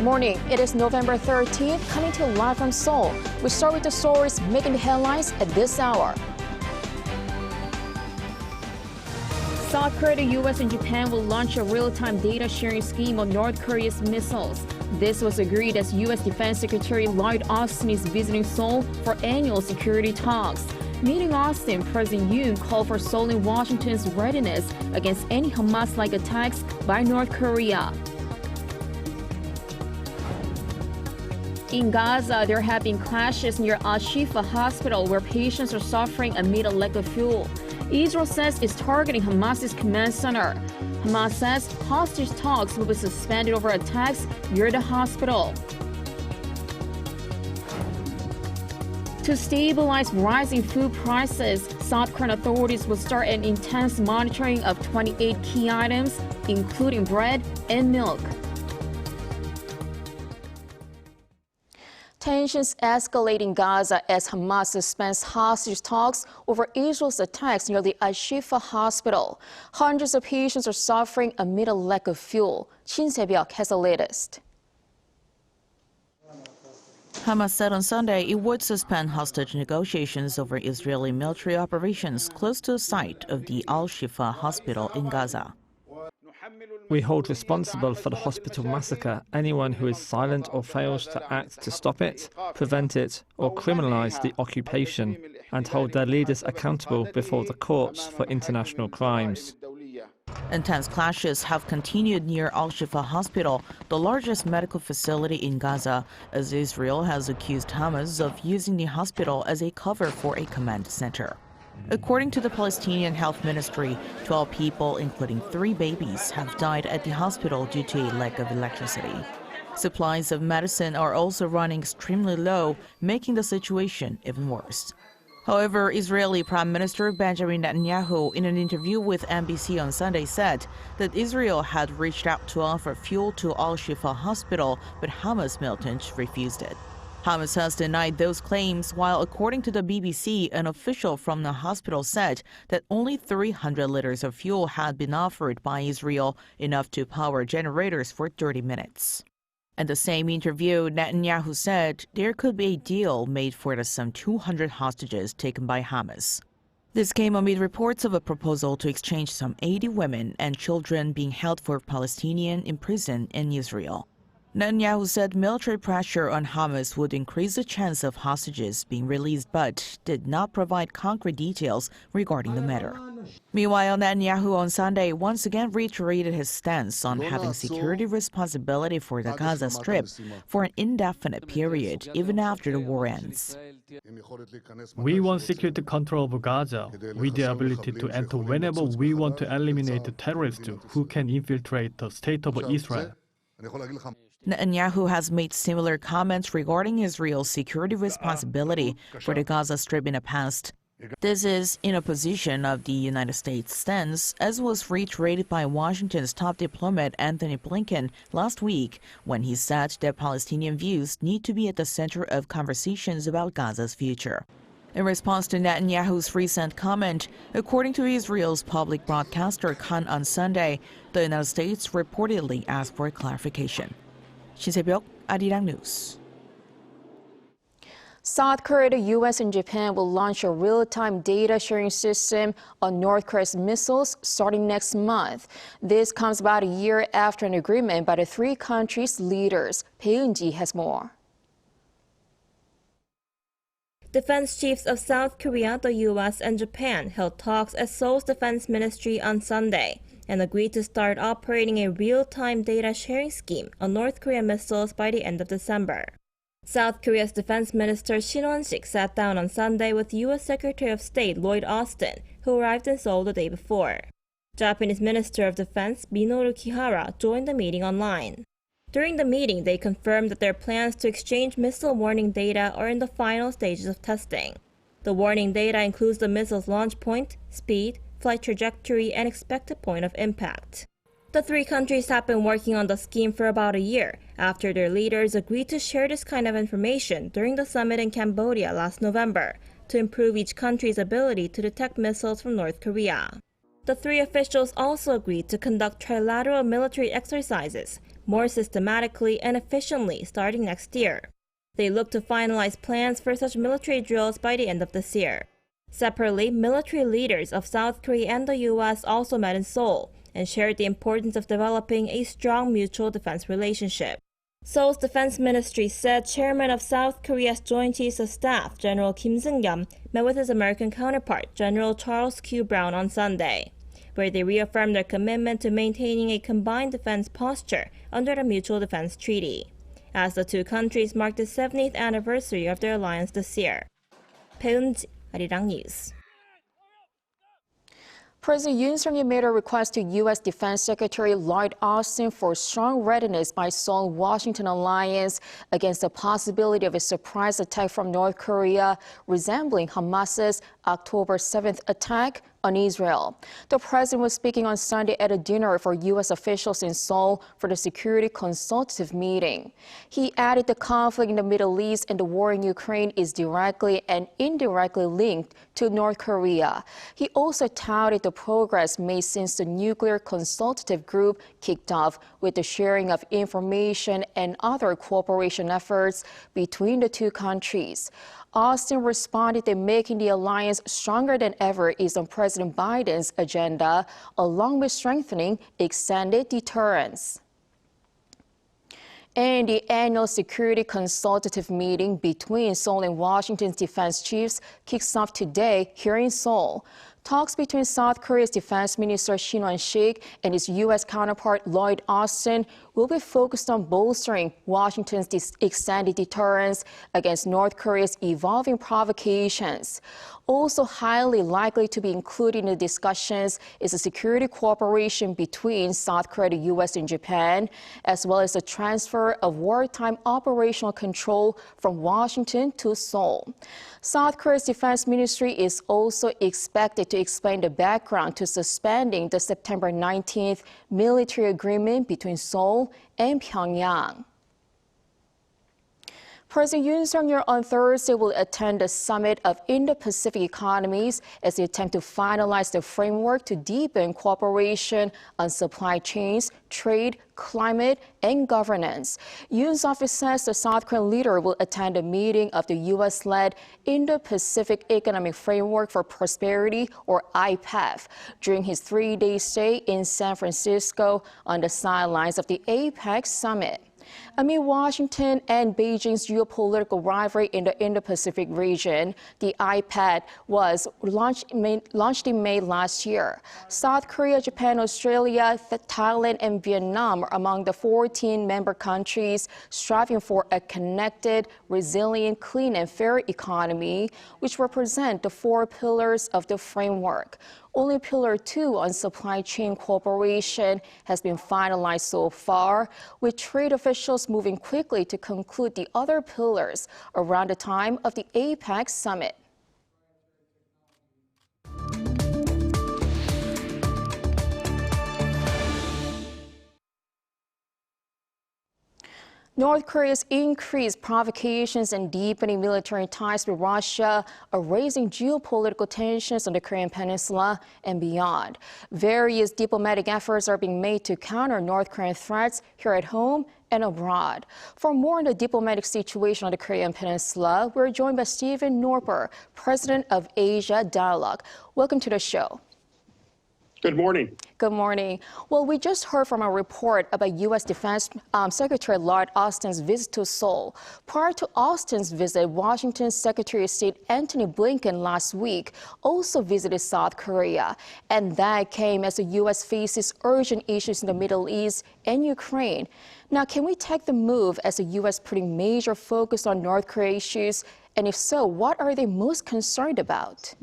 Morning, it is November 13th, coming to you live from Seoul. We start with the stories making the headlines at this hour. South Korea, the U.S. and Japan will launch a real-time data sharing scheme on North Korea's missiles. This was agreed as U.S. Defense Secretary Lloyd Austin is visiting Seoul for annual security talks. Meeting Austin, President Yoon called for Seoul and Washington's readiness against any Hamas-like attacks by North Korea. In Gaza, there have been clashes near Shifa hospital where patients are suffering amid a lack of fuel. Israel says it's targeting Hamas's command center. Hamas says hostage talks will be suspended over attacks near the hospital. To stabilize rising food prices, South Korean authorities will start an intense monitoring of 28 key items, including bread and milk. Tensions escalate in Gaza as Hamas suspends hostage talks over Israel's attacks near the Shifa hospital. Hundreds of patients are suffering amid a lack of fuel. Shin Se-byuk has the latest. Hamas said on Sunday it would suspend hostage negotiations over Israeli military operations close to the site of the Al-Shifa hospital in Gaza. We hold responsible for the hospital massacre anyone who is silent or fails to act to stop it, prevent it, or criminalize the occupation, and hold their leaders accountable before the courts for international crimes. Intense clashes have continued near Al-Shifa hospital, the largest medical facility in Gaza, as Israel has accused Hamas of using the hospital as a cover for a command center. According to the Palestinian Health Ministry, 12 people, including 3 babies, have died at the hospital due to a lack of electricity. Supplies of medicine are also running extremely low, making the situation even worse. However, Israeli Prime Minister Benjamin Netanyahu, in an interview with NBC on Sunday, said that Israel had reached out to offer fuel to Al-Shifa hospital, but Hamas militants refused it. Hamas has denied those claims, while according to the BBC, an official from the hospital said that only 300 liters of fuel had been offered by Israel, enough to power generators for 30 minutes. In the same interview, Netanyahu said there could be a deal made for the some 200 hostages taken by Hamas. This came amid reports of a proposal to exchange some 80 women and children being held for Palestinians in prison in Israel. Netanyahu said military pressure on Hamas would increase the chance of hostages being released, but did not provide concrete details regarding the matter. Meanwhile, Netanyahu on Sunday once again reiterated his stance on having security responsibility for the Gaza Strip for an indefinite period, even after the war ends. We want security control of Gaza, with the ability to enter whenever we want to eliminate the terrorists who can infiltrate the state of Israel. Netanyahu has made similar comments regarding Israel's security responsibility for the Gaza Strip in the past. This is in opposition of the United States' stance, as was reiterated by Washington's top diplomat Antony Blinken last week when he said that Palestinian views need to be at the center of conversations about Gaza's future. In response to Netanyahu's recent comment, according to Israel's public broadcaster Kan on Sunday, the United States reportedly asked for clarification. Shin Se-byuk, Arirang News. South Korea, the U.S. and Japan will launch a real-time data sharing system on North Korea's missiles starting next month. This comes about a year after an agreement by the 3 countries' leaders. Bae-eun-ji has more. Defense chiefs of South Korea, the U.S., and Japan held talks at Seoul's Defense Ministry on Sunday and agreed to start operating a real-time data sharing scheme on North Korean missiles by the end of December. South Korea's Defense Minister Shin Won-sik sat down on Sunday with U.S. Secretary of State Lloyd Austin, who arrived in Seoul the day before. Japanese Minister of Defense Minoru Kihara joined the meeting online. During the meeting, they confirmed that their plans to exchange missile warning data are in the final stages of testing. The warning data includes the missile's launch point, speed, flight trajectory, and expected point of impact. The 3 countries have been working on the scheme for about a year after their leaders agreed to share this kind of information during the summit in Cambodia last November to improve each country's ability to detect missiles from North Korea. The 3 officials also agreed to conduct trilateral military exercises more systematically and efficiently starting next year. They look to finalize plans for such military drills by the end of this year. Separately, military leaders of South Korea and the U.S. also met in Seoul and shared the importance of developing a strong mutual defense relationship. Seoul's defense ministry said Chairman of South Korea's Joint Chiefs of Staff, General Kim Seung-yeom, met with his American counterpart, General Charles Q. Brown, on Sunday, where they reaffirmed their commitment to maintaining a combined defense posture under the Mutual Defense Treaty, as the two countries mark the 70th anniversary of their alliance this year. PangNews, Arirang News. President Yoon made a request to U.S. Defense Secretary Lloyd Austin for strong readiness by Seoul-Washington alliance against the possibility of a surprise attack from North Korea resembling Hamas's October 7th attack on Israel. The president was speaking on Sunday at a dinner for U.S. officials in Seoul for the Security Consultative meeting. He added the conflict in the Middle East and the war in Ukraine is directly and indirectly linked to North Korea. He also touted the progress made since the Nuclear Consultative Group kicked off with the sharing of information and other cooperation efforts between the two countries. Austin responded that making the alliance stronger than ever is on President Biden's agenda, along with strengthening extended deterrence. And the annual Security Consultative meeting between Seoul and Washington's defense chiefs kicks off today here in Seoul. Talks between South Korea's Defense Minister Shin Won-sik and his U.S. counterpart Lloyd Austin will be focused on bolstering Washington's extended deterrence against North Korea's evolving provocations. Also highly likely to be included in the discussions is a security cooperation between South Korea, the U.S., and Japan, as well as the transfer of wartime operational control from Washington to Seoul. South Korea's defense ministry is also expected to explain the background to suspending the September 19th military agreement between Seoul and Pyongyang. President Yoon Suk-yeol on Thursday will attend the Summit of Indo-Pacific Economies as they attempt to finalize the framework to deepen cooperation on supply chains, trade, climate, and governance. Yoon's office says the South Korean leader will attend a meeting of the U.S.-led Indo-Pacific Economic Framework for Prosperity, or IPEF, during his 3-day stay in San Francisco on the sidelines of the IPath Summit. Amid Washington and Beijing's geopolitical rivalry in the Indo-Pacific region, the IPAD was launched in May last year. South Korea, Japan, Australia, Thailand, and Vietnam are among the 14 member countries striving for a connected, resilient, clean, and fair economy, which represent the 4 pillars of the framework. Only Pillar 2 on supply chain cooperation has been finalized so far, with trade officials moving quickly to conclude the other pillars around the time of the APEC Summit. North Korea's increased provocations and deepening military ties with Russia are raising geopolitical tensions on the Korean Peninsula and beyond. Various diplomatic efforts are being made to counter North Korean threats here at home and abroad. For more on the diplomatic situation on the Korean Peninsula, we're joined by Stephen Norper, president of Asia Dialogue. Welcome to the show. Good morning. Good morning. Well, we just heard from a report about U.S. Defense Secretary Lloyd Austin's visit to Seoul. Prior to Austin's visit, Washington's Secretary of State Antony Blinken last week also visited South Korea. And that came as the U.S. faces urgent issues in the Middle East and Ukraine. Now, can we take the move as the U.S. putting major focus on North Korea issues? And if so, what are they most concerned about?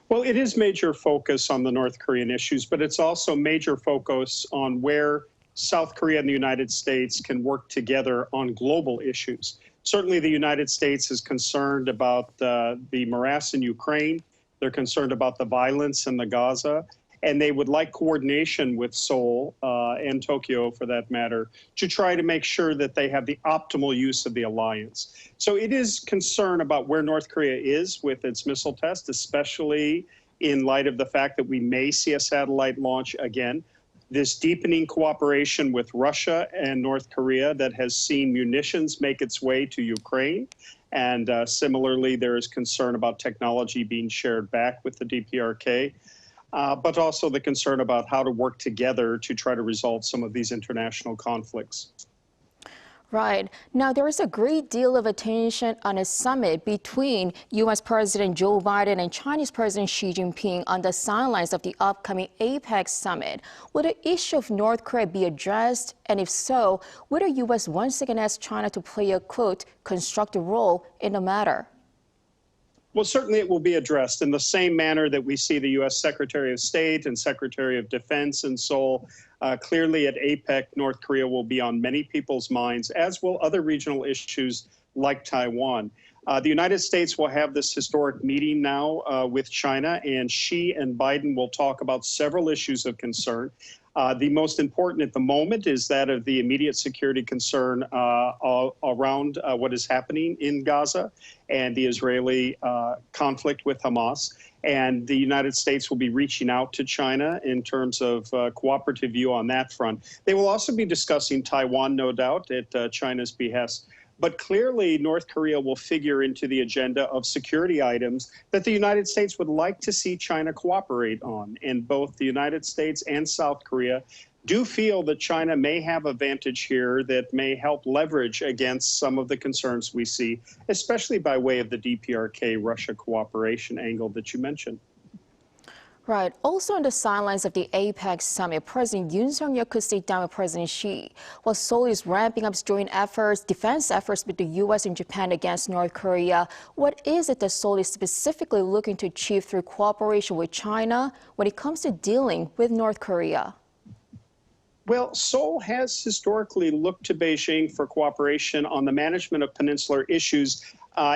Well, it is major focus on the North Korean issues, but it's also major focus on where South Korea and the United States can work together on global issues. Certainly, the United States is concerned about the morass in Ukraine. They're concerned about the violence in the Gaza, and they would like coordination with Seoul and Tokyo, for that matter, to try to make sure that they have the optimal use of the alliance. So it is concern about where North Korea is with its missile test, especially in light of the fact that we may see a satellite launch again. this deepening cooperation with Russia and North Korea that has seen munitions make its way to Ukraine. And similarly, there is concern about technology being shared back with the DPRK, but also the concern about how to work together to try to resolve some of these international conflicts. Right. Now, there is a great deal of attention on a summit between U.S. President Joe Biden and Chinese President Xi Jinping on the sidelines of the upcoming IPEF Summit. Will the issue of North Korea be addressed? And if so, will the U.S. once again ask China to play a, quote, constructive role in the matter? Well, certainly it will be addressed in the same manner that we see the U.S. Secretary of State and Secretary of Defense in Seoul. Clearly at APEC, North Korea will be on many people's minds, as will other regional issues like Taiwan. The United States will have this historic meeting now with China, and Xi and Biden will talk about several issues of concern. The most important at the moment is that of the immediate security concern around what is happening in Gaza and the Israeli conflict with Hamas. And the United States will be reaching out to China in terms of cooperative view on that front. They will also be discussing Taiwan, no doubt, at China's behest. But clearly, North Korea will figure into the agenda of security items that the United States would like to see China cooperate on. And both the United States and South Korea do feel that China may have a vantage here that may help leverage against some of the concerns we see, especially by way of the DPRK-Russia cooperation angle that you mentioned. Right. Also on the sidelines of the APEC Summit, President Yoon could sit down with President Xi. While Seoul is ramping up joint efforts, defense efforts with the U.S. and Japan against North Korea, what is it that Seoul is specifically looking to achieve through cooperation with China when it comes to dealing with North Korea? Well, Seoul has historically looked to Beijing for cooperation on the management of peninsular issues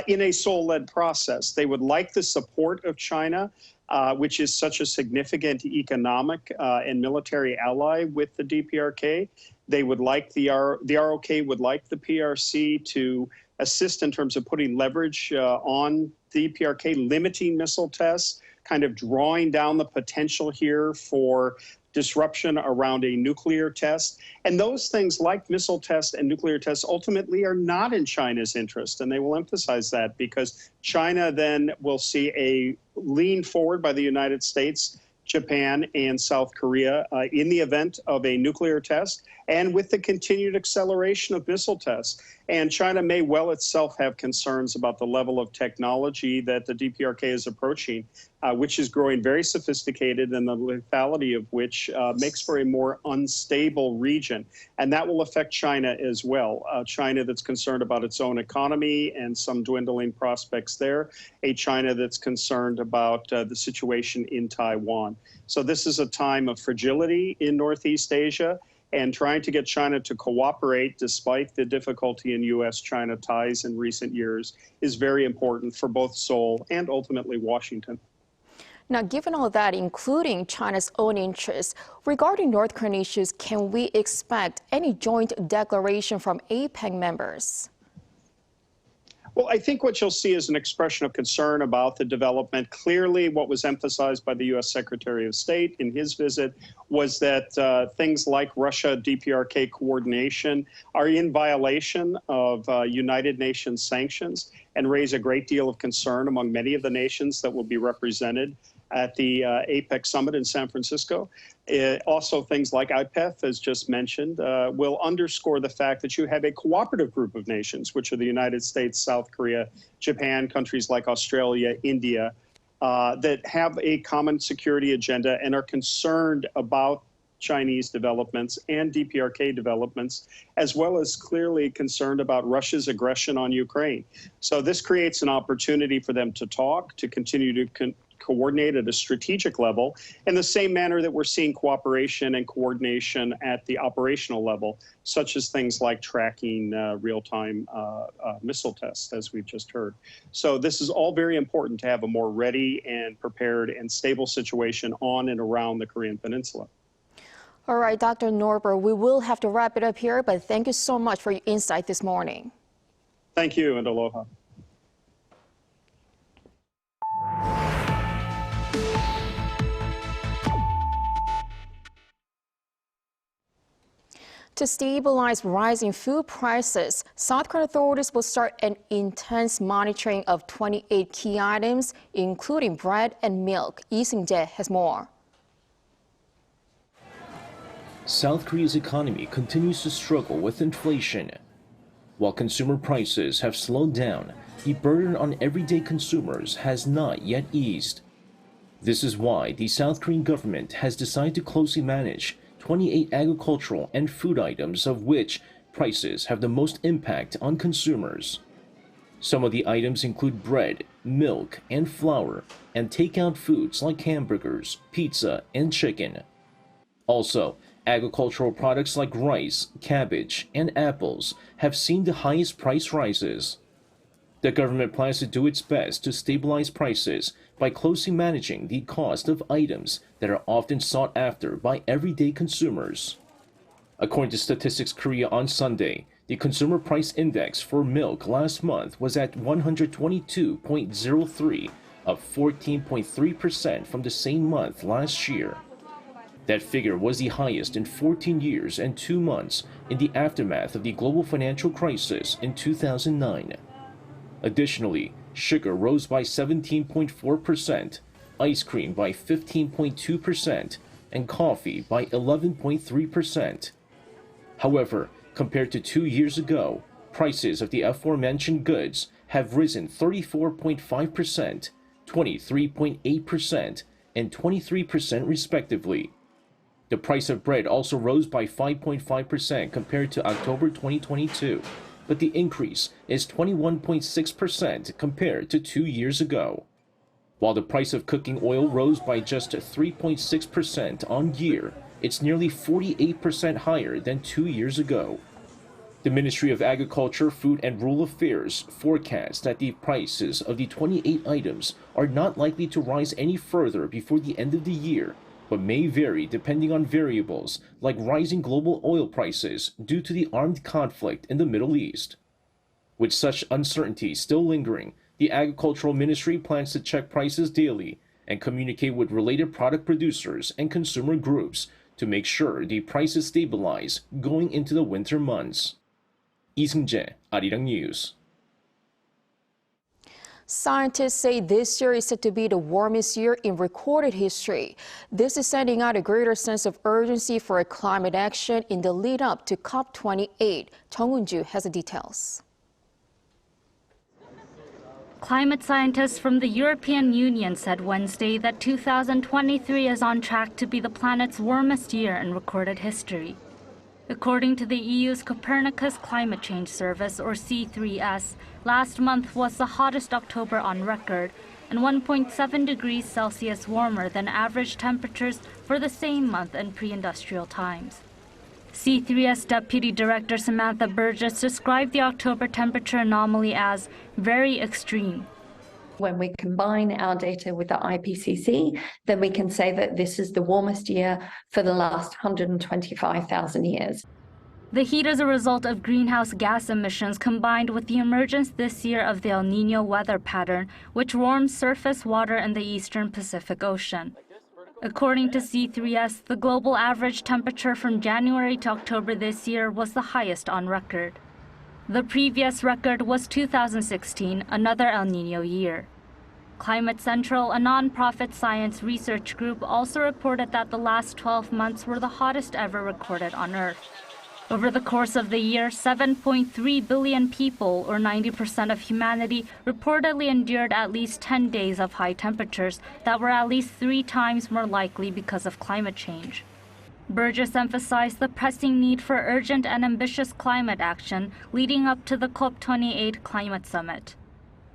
in a Seoul-led process. They would like the support of China, which is such a significant economic and military ally with the DPRK. They would like the ROK would like the PRC to assist in terms of putting leverage on the DPRK, limiting missile tests, kind of drawing down the potential here for disruption around a nuclear test. And those things like missile tests and nuclear tests ultimately are not in China's interest. And they will emphasize that because China then will see a lean forward by the United States, Japan, and South Korea in the event of a nuclear test and with the continued acceleration of missile tests. And China may well itself have concerns about the level of technology that the DPRK is approaching, which is growing very sophisticated and the lethality of which makes for a more unstable region. And that will affect China as well. China that's concerned about its own economy and some dwindling prospects there. A China that's concerned about the situation in Taiwan. So this is a time of fragility in Northeast Asia, and trying to get China to cooperate despite the difficulty in U.S.-China ties in recent years is very important for both Seoul and ultimately Washington. Now, given all that, including China's own interests, regarding North Korean issues, can we expect any joint declaration from APEC members? Well, I think what you'll see is an expression of concern about the development. Clearly, what was emphasized by the U.S. Secretary of State in his visit was that things like Russia DPRK coordination are in violation of United Nations sanctions and raise a great deal of concern among many of the nations that will be represented at the APEC Summit in San Francisco. Also, things like IPEF, as just mentioned, will underscore the fact that you have a cooperative group of nations, which are the United States, South Korea, Japan, countries like Australia, India, that have a common security agenda and are concerned about Chinese developments and DPRK developments, as well as clearly concerned about Russia's aggression on Ukraine. So this creates an opportunity for them to talk, to continue to coordinate at a strategic level in the same manner that we're seeing cooperation and coordination at the operational level, such as things like tracking real-time missile tests, as we've just heard. So this is all very important to have a more ready and prepared and stable situation on and around the Korean Peninsula. All right, Dr. Norberg, we will have to wrap it up here, but thank you so much for your insight this morning. Thank you, and aloha. To stabilize rising food prices, South Korean authorities will start an intense monitoring of 28 key items, including bread and milk. Lee Seung-jae has more. South Korea's economy continues to struggle with inflation. While consumer prices have slowed down, the burden on everyday consumers has not yet eased. This is why the South Korean government has decided to closely manage 28 agricultural and food items of which prices have the most impact on consumers. Some of the items include bread, milk, and flour, and takeout foods like hamburgers, pizza, and chicken. Also, agricultural products like rice, cabbage, and apples have seen the highest price rises. The government plans to do its best to stabilize prices by closely managing the cost of items that are often sought after by everyday consumers. According to Statistics Korea on Sunday, the consumer price index for milk last month was at 122.03, up 14.3% from the same month last year. That figure was the highest in 14 years and 2 months in the aftermath of the global financial crisis in 2009. Additionally, sugar rose by 17.4%, ice cream by 15.2%, and coffee by 11.3%. However, compared to 2 years ago, prices of the aforementioned goods have risen 34.5%, 23.8%, and 23% respectively. The price of bread also rose by 5.5% compared to October 2022, but the increase is 21.6% compared to 2 years ago. While the price of cooking oil rose by just 3.6% on year, it's nearly 48% higher than 2 years ago. The Ministry of Agriculture, Food and Rural Affairs forecasts that the prices of the 28 items are not likely to rise any further before the end of the year, but may vary depending on variables like rising global oil prices due to the armed conflict in the Middle East. With such uncertainty still lingering, the Agricultural Ministry plans to check prices daily and communicate with related product producers and consumer groups to make sure the prices stabilize going into the winter months. Lee Seung-jae, Arirang News. Scientists say this year is set to be the warmest year in recorded history. This is sending out a greater sense of urgency for climate action in the lead up to COP28. Jung Eun-ju has the details. Climate scientists from the European Union said Wednesday that 2023 is on track to be the planet's warmest year in recorded history. According to the EU's Copernicus Climate Change Service, or C3S, last month was the hottest October on record and 1.7 degrees Celsius warmer than average temperatures for the same month in pre-industrial times. C3S Deputy Director Samantha Burgess described the October temperature anomaly as very extreme. When we combine our data with the IPCC, then we can say that this is the warmest year for the last 125,000 years. The heat is a result of greenhouse gas emissions combined with the emergence this year of the El Niño weather pattern, which warms surface water in the eastern Pacific Ocean. According to C3S, the global average temperature from January to October this year was the highest on record. The previous record was 2016, another El Niño year. Climate Central, a non-profit science research group, also reported that the last 12 months were the hottest ever recorded on Earth. Over the course of the year, 7.3 billion people, or 90% of humanity, reportedly endured at least 10 days of high temperatures that were at least 3 times more likely because of climate change. Burgess emphasized the pressing need for urgent and ambitious climate action leading up to the COP28 Climate Summit.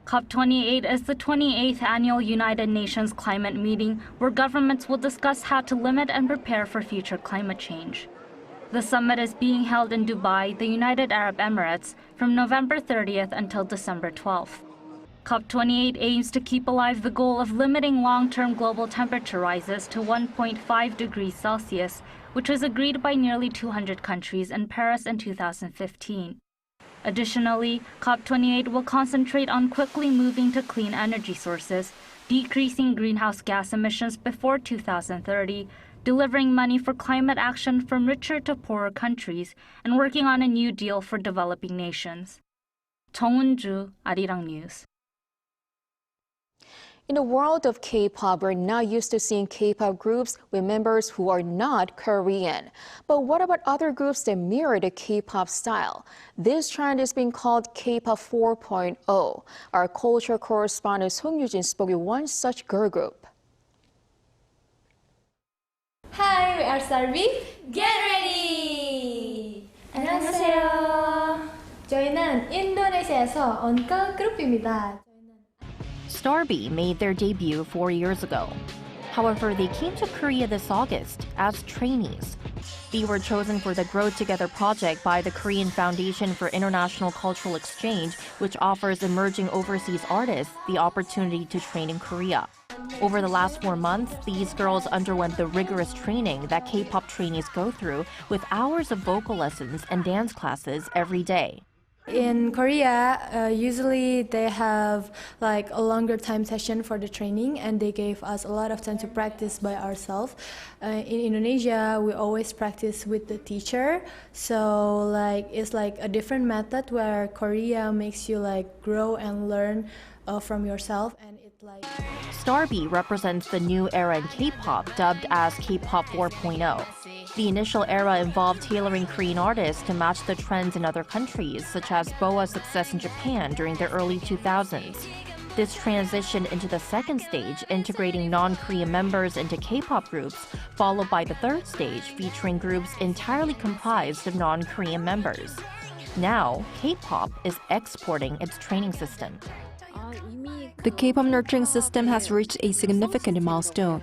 COP28 is the 28th annual United Nations climate meeting where governments will discuss how to limit and prepare for future climate change. The summit is being held in Dubai, the United Arab Emirates, from November 30th until December 12th. COP28 aims to keep alive the goal of limiting long-term global temperature rises to 1.5 degrees Celsius, which was agreed by nearly 200 countries in Paris in 2015. Additionally, COP28 will concentrate on quickly moving to clean energy sources, decreasing greenhouse gas emissions before 2030, delivering money for climate action from richer to poorer countries, and working on a new deal for developing nations. 정은주, Arirang News. In the world of K-pop, we're now used to seeing K-pop groups with members who are not Korean. But what about other groups that mirror the K-pop style? This trend is being called K-pop 4.0. Our culture correspondent Song Yujin spoke with one such girl group. Hi, we are StarBe. Get ready! 안녕하세요. 저희는 인도네시아에서 온 girl 그룹입니다. StarBe made their debut 4 years ago. However, they came to Korea this August as trainees. They were chosen for the Grow Together project by the Korean Foundation for International Cultural Exchange, which offers emerging overseas artists the opportunity to train in Korea. Over the last 4 months, these girls underwent the rigorous training that K-pop trainees go through with hours of vocal lessons and dance classes every day. In Korea, usually they have like a longer time session for the training, and they gave us a lot of time to practice by ourselves. In Indonesia, we always practice with the teacher, so like it's like a different method where Korea makes you like grow and learn from yourself, and it like. StarBe represents the new era in K-pop, dubbed as K-pop 4.0. The initial era involved tailoring Korean artists to match the trends in other countries, such as BoA's success in Japan during the early 2000s. This transitioned into the second stage, integrating non-Korean members into K-pop groups, followed by the third stage, featuring groups entirely comprised of non-Korean members. Now, K-pop is exporting its training system. The K-pop nurturing system has reached a significant milestone.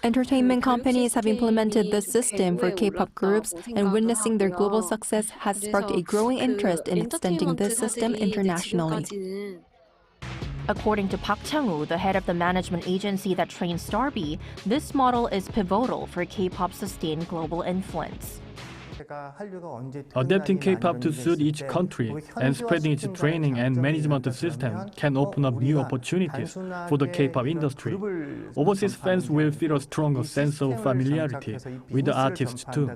Entertainment companies have implemented this system for K-pop groups, and witnessing their global success has sparked a growing interest in extending this system internationally. According to Park Chang-woo, the head of the management agency that trains StarBe, this model is pivotal for K-pop's sustained global influence. Adapting K-pop to suit each country and spreading its training and management system can open up new opportunities for the K-pop industry. Overseas fans will feel a stronger sense of familiarity with the artists too.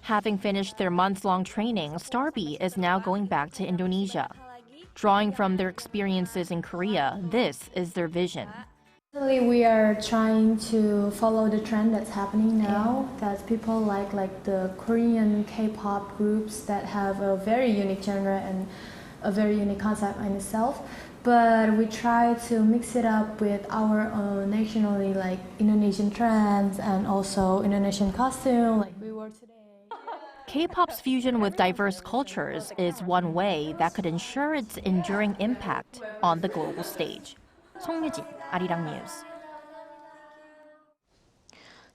Having finished their months-long training, StarBe is now going back to Indonesia. Drawing from their experiences in Korea, this is their vision. We are trying to follow the trend that's happening now, that people like the Korean K-pop groups that have a very unique genre and a very unique concept in itself. But we try to mix it up with our own nationally like Indonesian trends and also Indonesian costume like we wore today. K-pop's fusion with diverse cultures is one way that could ensure its enduring impact on the global stage. 송유진, Arirang News.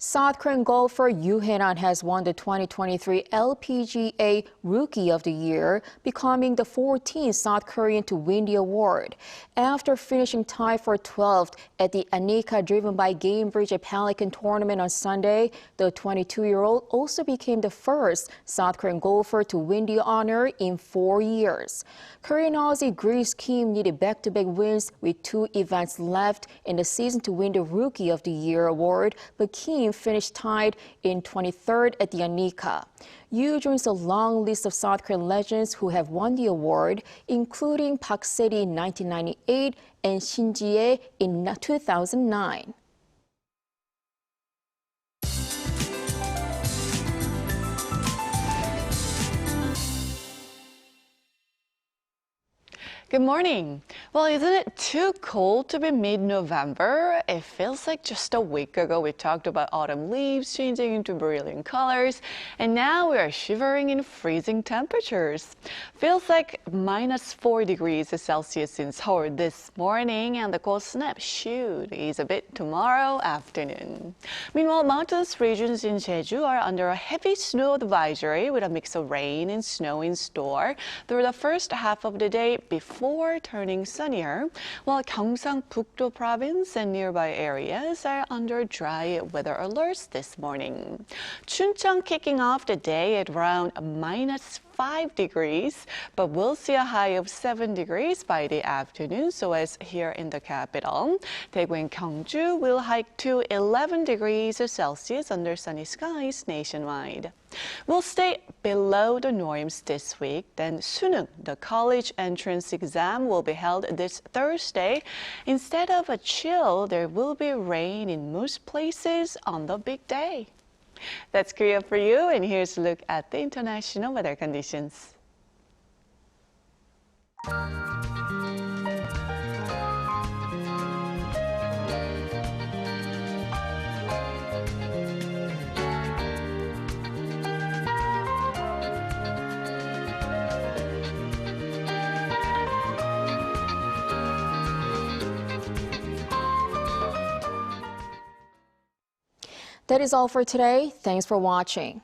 South Korean golfer Hae-ran has won the 2023 LPGA Rookie of the Year, becoming the 14th South Korean to win the award. After finishing tied for 12th at the Anika driven by Gamebridge at Pelican tournament on Sunday, the 22-year-old also became the first South Korean golfer to win the honor in 4 years. Korean Aussie Grace Kim needed back-to-back wins with 2 events left in the season to win the Rookie of the Year award, but Kim finished tied in 23rd at the Anika. Yu joins a long list of South Korean legends who have won the award, including Park Se-ri in 1998 and Shin Ji-ae in 2009. Good morning. Well, isn't it too cold to be mid-November? It feels like just a week ago we talked about autumn leaves changing into brilliant colors, and now we are shivering in freezing temperatures. Feels like -4 degrees Celsius in Seoul this morning, and the cold snap should ease a bit tomorrow afternoon. Meanwhile, mountainous regions in Jeju are under a heavy snow advisory with a mix of rain and snow in store through the first half of the day before turning sunnier, while Gyeongsang-Bukdo province and nearby areas are under dry weather alerts this morning. Chuncheon kicking off the day at around 5 degrees, but we'll see a high of 7 degrees by the afternoon, so as here in the capital. Daegu and Gyeongju will hike to 11 degrees Celsius under sunny skies nationwide. We'll stay below the norms this week. Then Suneung, the college entrance exam, will be held this Thursday. Instead of a chill, there will be rain in most places on the big day. That's Korea for you, and here's a look at the international weather conditions. That is all for today. Thanks for watching.